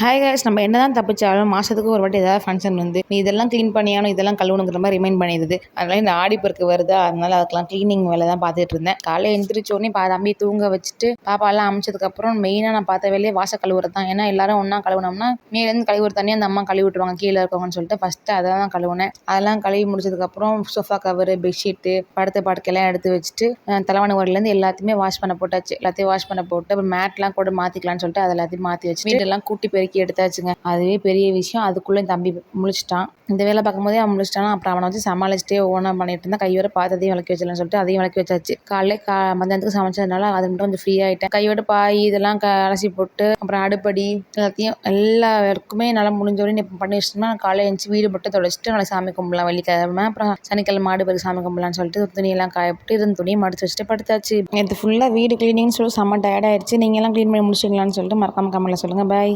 Hi guys, நம்ம என்னதான் தப்பிச்சாலும் மாசத்துக்கு ஒரு வாட்டி ஏதாவது ஃபங்க்ஷன் வந்து நீ இதெல்லாம் க்ளீன் பண்ணியானோ இதெல்லாம் கழுவணுங்கிற மாதிரி ரிமைண்ட் பண்ணிடுது. அதனால இந்த ஆடிப்பெருக்கு வருதா, அதனால அதுக்கெல்லாம் க்ளீனிங் வேலை தான் பார்த்துட்டு இருந்தேன். காலையில் எழுந்திரிச்சோடனே தம்பி தூங்க வச்சுட்டு பாப்பாலாம் அமைச்சதுக்கப்புறம் மெயினாக நான் பார்த்த வேலையே வாச கழுவுறது தான். ஏன்னா எல்லாரும் ஒன்றா கழுவுனோம்னா மேலேருந்து கழுவுற தண்ணி அந்த அம்மா கழுவி விட்டுருவாங்க கீழே இருக்கவங்கன்னு சொல்லிட்டு ஃபஸ்ட்டு அதை தான் கழுவுனேன். அதெல்லாம் கழுவி முடிச்சதுக்கப்புறம் சோஃபா கவரு, பெட்ஷீட்டு, படுத்த படுக்கையெல்லாம் எடுத்து வச்சுட்டு தலைவாணி ஓரலேருந்து எல்லாத்தையுமே வாஷ் பண்ண போட்டாச்சு. எல்லாத்தையும் வாஷ் பண்ண போட்டு அப்புறம் மேட்லாம் கூட மாற்றிக்கலான்னு சொல்லிட்டு அதை எல்லாத்தையும் மாற்றி வச்சு வீடெல்லாம் கூட்டி பெருக்கி எடுத்தாச்சுங்க. அதுவே பெரிய விஷயம். அதுக்குள்ளே தம்பி முழிச்சிட்டான். இந்த வேலை பார்க்கும்போதே அவன் முழிச்சிட்டானா, அப்புறம் அவனை வச்சு சமாளிச்சுட்டே ஓனா பண்ணிட்டு இருந்தா. கையோட பார்த்ததையும் விளக்கி வச்சிடலாம்னு சொல்லிட்டு அதையும் விளக்கி வச்சாச்சு. மத்தியானத்துக்கு சமைச்சதுனால அது மட்டும் கொஞ்சம் ஃப்ரீ ஆகிட்டேன். கையோட பாய் இதெல்லாம் அலசி போட்டு அப்புறம் அடுப்படி எல்லாத்தையும் எல்லாருக்குமே நல்லா முடிஞ்சவரையும் இப்போ பண்ணி வச்சிட்டோம்னா காலையில் எழுந்துச்சு வீடு மட்டும் தொடச்சிட்டு நாளைக்கு சாமி கும்பிடலாம். வெள்ளிக்கிழமை அப்புறம் சனிக்கிழமை மாடு பேருக்கு சாமி கும்பிடலான்னு சொல்லிட்டு துணியெல்லாம் காயப்பட்டு இருந்த துணியை மடிச்சு வச்சுட்டு படுத்தாச்சு. நேற்று ஃபுல்லாக வீடு க்ளீனிங்னு சொல்லி செம்ம டயர்ட் ஆயிடுச்சு. நீங்கள்லாம் க்ளீன் பண்ணி முடிச்சிங்களான்னு சொல்லிட்டு மறக்காம கமெண்ட்ல சொல்லுங்கள். பாய்.